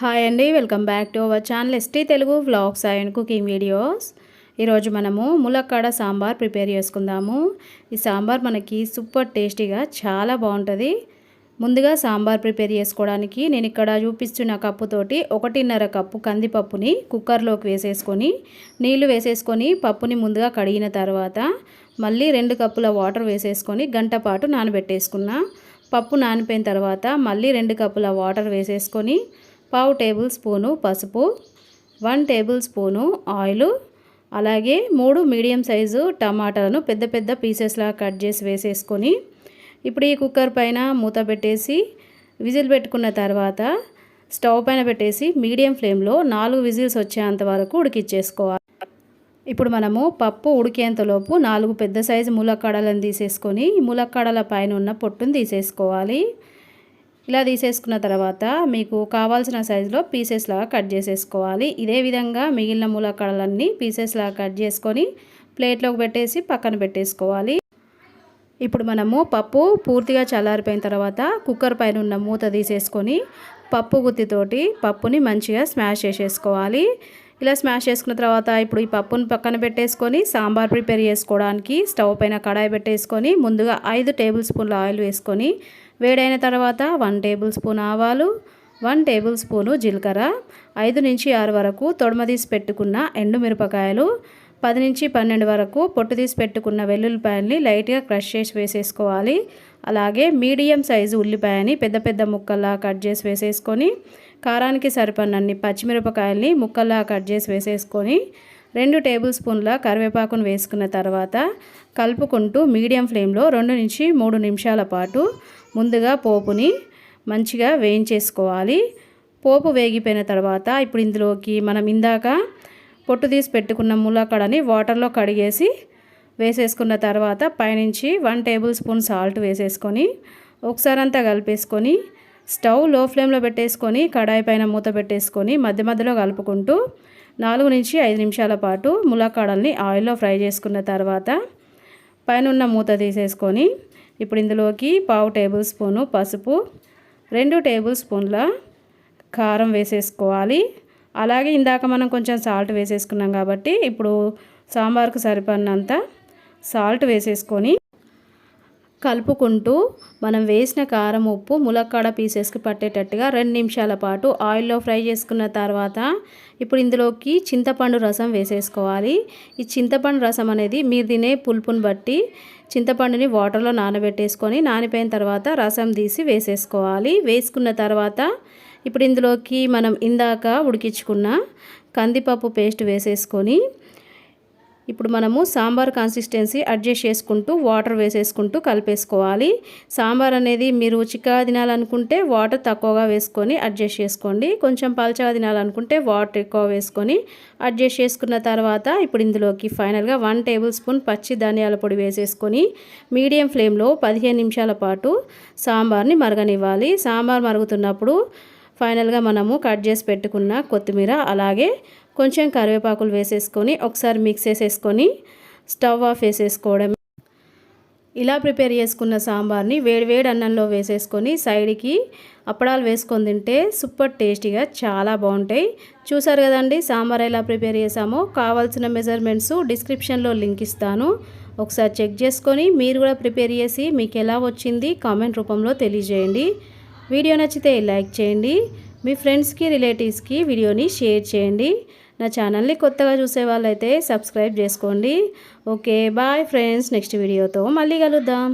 Hi అండి, welcome back to our channel ST Telugu vlogs and cooking videos. ఈరోజు మనము ములక్కాడ సాంబార్ ప్రిపేర్ చేసుకుందాము. ఈ సాంబార్ మనకి సూపర్ టేస్టీగా చాలా బాగుంటుంది. ముందుగా సాంబార్ ప్రిపేర్ చేసుకోవడానికి నేను ఇక్కడ చూపిస్తున్న కప్పుతోటి 1.5 కప్పు కందిపప్పుని కుక్కర్లోకి వేసేసుకొని నీళ్లు వేసేసుకొని పప్పుని ముందుగా కడిగిన తర్వాత మళ్ళీ 2 కప్పుల వాటర్ వేసేసుకొని గంట పాటు నానబెట్టేసుకున్నా. పప్పు నానిపోయిన తర్వాత మళ్ళీ 2 కప్పుల వాటర్ వేసేసుకొని 1/2 టేబుల్ స్పూను పసుపు, 1 టేబుల్ స్పూను ఆయిల్, అలాగే 3 మీడియం సైజు టమాటాలను పెద్ద పెద్ద పీసెస్లా కట్ చేసి వేసేసుకొని ఇప్పుడు ఈ కుక్కర్ పైన మూత పెట్టేసి విజిల్ పెట్టుకున్న తర్వాత స్టవ్ పైన పెట్టేసి మీడియం ఫ్లేమ్లో 4 విజిల్స్ వచ్చేంత వరకు ఉడికిచ్చేసుకోవాలి. ఇప్పుడు మనము పప్పు ఉడికేంతలోపు 4 పెద్ద సైజు ములక్కాడలను తీసేసుకొని ములక్కాడల పైన ఉన్న పొట్టును తీసేసుకోవాలి. ఇలా తీసేసుకున్న తర్వాత మీకు కావాల్సిన సైజులో పీసెస్ లాగా కట్ చేసేసుకోవాలి. ఇదే విధంగా మిగిలిన ములక్కాడలన్నీ పీసెస్ లాగా కట్ చేసుకొని ప్లేట్లోకి పెట్టేసి పక్కన పెట్టేసుకోవాలి. ఇప్పుడు మనము పప్పు పూర్తిగా చల్లారిపోయిన తర్వాత కుక్కర్ పైన ఉన్న మూత తీసేసుకొని పప్పు గుత్తితోటి పప్పుని మంచిగా స్మాష్ చేసేసుకోవాలి. ఇలా స్మాష్ చేసుకున్న తర్వాత ఇప్పుడు ఈ పప్పుని పక్కన పెట్టేసుకొని సాంబార్ ప్రిపేర్ చేసుకోవడానికి స్టవ్ పైన కడాయి పెట్టేసుకొని ముందుగా 5 టేబుల్ స్పూన్ల ఆయిల్ వేసుకొని వేడైన తర్వాత 1 టేబుల్ స్పూన్ ఆవాలు, 1 టేబుల్ స్పూను జీలకర్ర, 5 నుంచి 6 వరకు తొడమ తీసి పెట్టుకున్న ఎండుమిరపకాయలు, 10 నుంచి 12 వరకు పొట్టు తీసి పెట్టుకున్న వెల్లుల్లిపాయల్ని లైట్గా క్రష్ చేసి వేసేసుకోవాలి. అలాగే మీడియం సైజు ఉల్లిపాయని పెద్ద పెద్ద ముక్కల్లా కట్ చేసి వేసేసుకొని కారానికి సరిపడినన్ని పచ్చిమిరపకాయల్ని ముక్కల్లా కట్ చేసి వేసేసుకొని 2 టేబుల్ స్పూన్ల కరివేపాకును వేసుకున్న తర్వాత కలుపుకుంటూ మీడియం ఫ్లేమ్లో 2 నుంచి 3 నిమిషాల పాటు ముందుగా పోపుని మంచిగా వేయించేసుకోవాలి. పోపు వేగిపోయిన తర్వాత ఇప్పుడు ఇందులోకి మనం ఇందాక పొట్టు తీసి పెట్టుకున్న ములక్కాడని వాటర్లో కడిగేసి వేసేసుకున్న తర్వాత పైనుంచి 1 టేబుల్ స్పూన్ సాల్ట్ వేసేసుకొని ఒకసారి అంతా కలిపేసుకొని స్టవ్ లో ఫ్లేమ్లో పెట్టేసుకొని కడాయి పైన మూత పెట్టేసుకొని మధ్య మధ్యలో కలుపుకుంటూ 4 నుంచి 5 నిమిషాల పాటు ములక్కాడల్ని ఆయిల్లో ఫ్రై చేసుకున్న తర్వాత పైన ఉన్న మూత తీసేసుకొని ఇప్పుడు ఇందులోకి 1/2 టేబుల్ స్పూను పసుపు, 2 టేబుల్ స్పూన్ల కారం వేసేసుకోవాలి. అలాగే ఇందాక మనం కొంచెం సాల్ట్ వేసేసుకున్నాం కాబట్టి ఇప్పుడు సాంబార్కు సరిపడినంత సాల్ట్ వేసేసుకొని కలుపుకుంటూ మనం వేసిన కారం ఉప్పు ములక్కాడ పీసెస్కి పట్టేటట్టుగా 2 నిమిషాల పాటు ఆయిల్లో ఫ్రై చేసుకున్న తర్వాత ఇప్పుడు ఇందులోకి చింతపండు రసం వేసేసుకోవాలి. ఈ చింతపండు రసం అనేది మీరు తినే పులుపుని బట్టి చింతపండుని వాటర్లో నానబెట్టేసుకొని నానిపోయిన తర్వాత రసం తీసి వేసేసుకోవాలి. వేసుకున్న తర్వాత ఇప్పుడు ఇందులోకి మనం ఇందాక ఉడికించుకున్న కందిపప్పు పేస్ట్ వేసేసుకొని ఇప్పుడు మనము సాంబార్ కన్సిస్టెన్సీ అడ్జస్ట్ చేసుకుంటూ వాటర్ వేసేసుకుంటూ కలిపేసుకోవాలి. సాంబార్ అనేది మీరు చిక్కగా తినాలనుకుంటే వాటర్ తక్కువగా వేసుకొని అడ్జస్ట్ చేసుకోండి. కొంచెం పలచగా తినాలనుకుంటే వాటర్ ఎక్కువ వేసుకొని అడ్జస్ట్ చేసుకున్న తర్వాత ఇప్పుడు ఇందులోకి ఫైనల్గా 1 టేబుల్ స్పూన్ పచ్చి ధనియాల పొడి వేసేసుకొని మీడియం ఫ్లేమ్లో 15 నిమిషాల పాటు సాంబార్ని మరగనివ్వాలి. సాంబార్ మరుగుతున్నప్పుడు ఫైనల్గా మనము కట్ చేసి పెట్టుకున్న కొత్తిమీర అలాగే కొంచెం కరివేపాకులు వేసేసుకొని ఒకసారి మిక్స్ చేసేసుకొని స్టవ్ ఆఫ్ వేసేసుకోవడం. ఇలా ప్రిపేర్ చేసుకున్న సాంబార్ని వేడి అన్నంలో వేసేసుకొని సైడ్కి అప్పడాలు వేసుకొని తింటే సూపర్ టేస్టీగా చాలా బాగుంటాయి. చూసారు కదండి సాంబార్ ఎలా ప్రిపేర్ చేసామో. కావాల్సిన మెజర్మెంట్స్ డిస్క్రిప్షన్లో లింక్ ఇస్తాను, ఒకసారి చెక్ చేసుకొని మీరు కూడా ప్రిపేర్ చేసి మీకు ఎలా వచ్చింది కామెంట్ రూపంలో తెలియజేయండి. వీడియో నచ్చితే లైక్ చేయండి, మీ ఫ్రెండ్స్కి రిలేటివ్స్కి వీడియోని షేర్ చేయండి. నా ఛానల్ని కొత్తగా చూసే వాళ్ళైతే సబ్స్క్రైబ్ చేసుకోండి. ఓకే బాయ్ ఫ్రెండ్స్, నెక్స్ట్ వీడియోతో మళ్ళీ కలుద్దాం.